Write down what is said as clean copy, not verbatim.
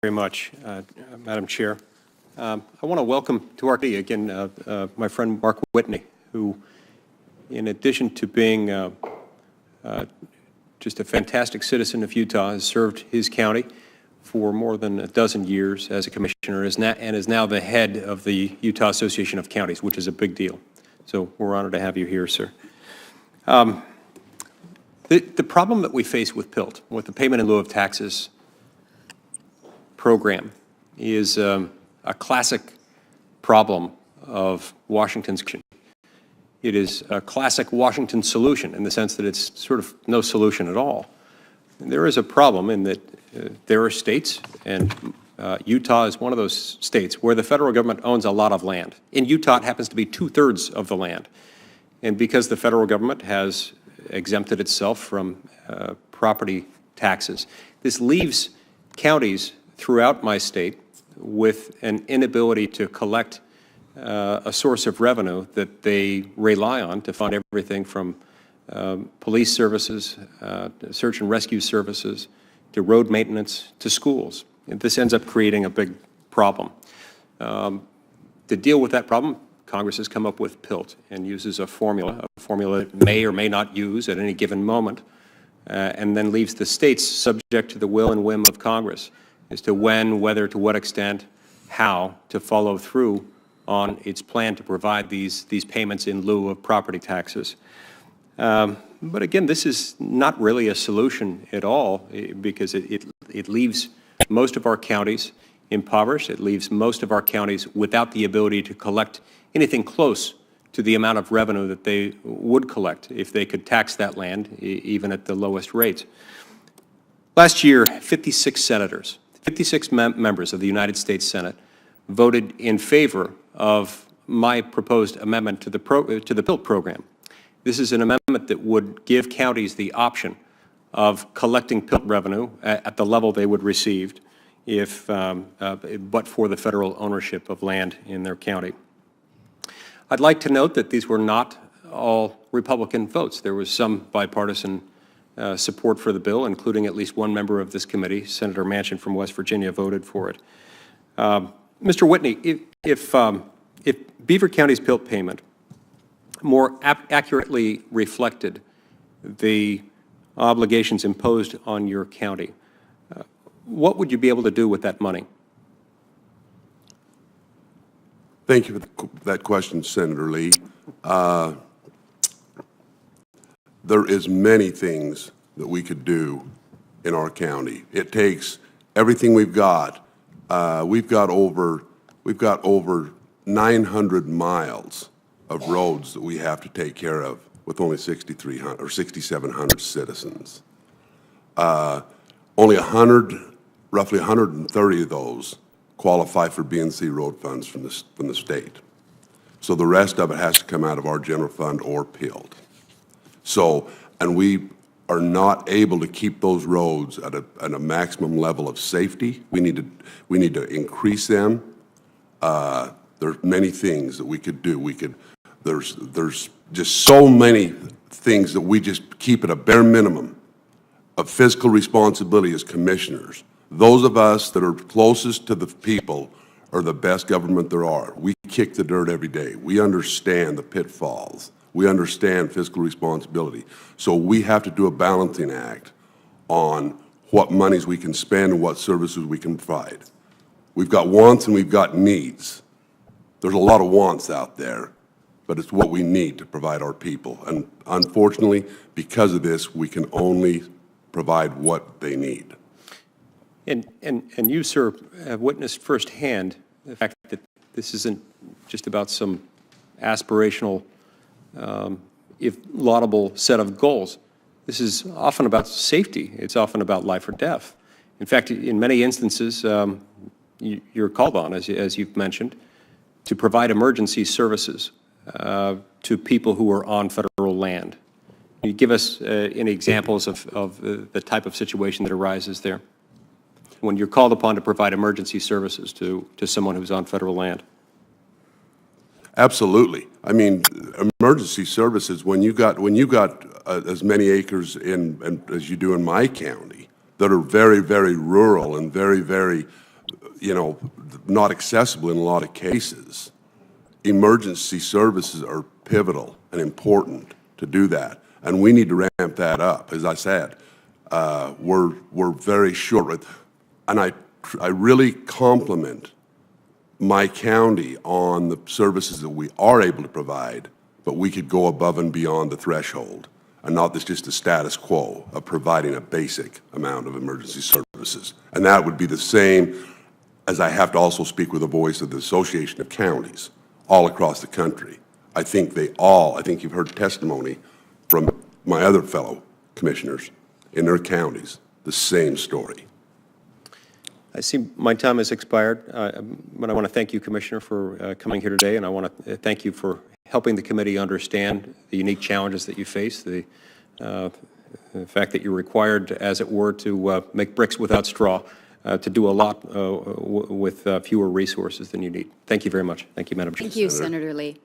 very much, Madam Chair. I want to welcome to our committee again my friend Mark Whitney, who, in addition to being just a fantastic citizen of Utah, has served his county for more than a dozen years as a commissioner and is now the head of the Utah Association of Counties, which is a big deal. So we're honored to have you here, sir. The problem that we face with PILT, with the payment in lieu of taxes program, is a classic problem of Washington's. It is a classic Washington solution in the sense that it's sort of no solution at all. And there is a problem in that there are states, and Utah is one of those states, where the federal government owns a lot of land. In Utah, it happens to be 2/3 of the land. And because the federal government has exempted itself from property taxes, this leaves counties throughout my state with an inability to collect a source of revenue that they rely on to fund everything from police services, search and rescue services, to road maintenance, to schools. And this ends up creating a big problem. To deal with that problem, Congress has come up with PILT and uses a formula it may or may not use at any given moment, and then leaves the states subject to the will and whim of Congress as to when, whether, to what extent, how to follow through on its plan to provide these payments in lieu of property taxes. But again, this is not really a solution at all, because it leaves most of our counties impoverished. It leaves most of our counties without the ability to collect anything close to the amount of revenue that they would collect if they could tax that land, even at the lowest rates. Last year, 56 senators, 56 members of the United States Senate voted in favor of my proposed amendment to the PILT program. This is an amendment that would give counties the option of collecting PILT revenue at the level they would receive if, but for the federal ownership of land in their county. I'd like to note that these were not all Republican votes. There was some bipartisan support for the bill, including at least one member of this committee, Senator Manchin from West Virginia, voted for it. Mr. Whitney, if Beaver County's PILT payment more accurately reflected the obligations imposed on your county, what would you be able to do with that money? Thank you for that question, Senator Lee. There is many things that we could do in our county. It takes everything we've got. We've got over 900 miles of roads that we have to take care of with only 6,300 or 6,700 citizens. Only roughly 130 of those qualify for BNC road funds from the state. So the rest of it has to come out of our general fund or PILT. So, and we are not able to keep those roads at a maximum level of safety. We need to increase them. There's many things that we could do. There's just so many things that we just keep at a bare minimum of fiscal responsibility as commissioners. Those of us that are closest to the people are the best government there are. We kick the dirt every day. We understand the pitfalls. We understand fiscal responsibility. So we have to do a balancing act on what monies we can spend and what services we can provide. We've got wants and we've got needs. There's a lot of wants out there, but it's what we need to provide our people. And unfortunately, because of this, we can only provide what they need. And you, sir, have witnessed firsthand the fact that this isn't just about some aspirational, if laudable set of goals. This is often about safety. It's often about life or death. In fact, in many instances, you're called on, as you've mentioned, to provide emergency services to people who are on federal land. Can you give us any examples of the type of situation that arises there when you're called upon to provide emergency services to someone who's on federal land? Absolutely. I mean, emergency services, when you got as many acres as you do in my county that are very, very rural and very, very not accessible in a lot of cases. Emergency services are pivotal and important to do that, and we need to ramp that up. As I said, we're very short, and I really compliment my county on the services that we are able to provide, but we could go above and beyond the threshold, and not just a status quo of providing a basic amount of emergency services. And that would be the same as I have to also speak with the voice of the Association of Counties all across the country. I think you've heard testimony from my other fellow commissioners in their counties, the same story. I see my time has expired, but I want to thank you, Commissioner, for coming here today, and I want to thank you for helping the committee understand the unique challenges that you face, the fact that you're required, as it were, to make bricks without straw, to do a lot with fewer resources than you need. Thank you very much. Thank you, Madam Chair. Thank you, Senator Lee.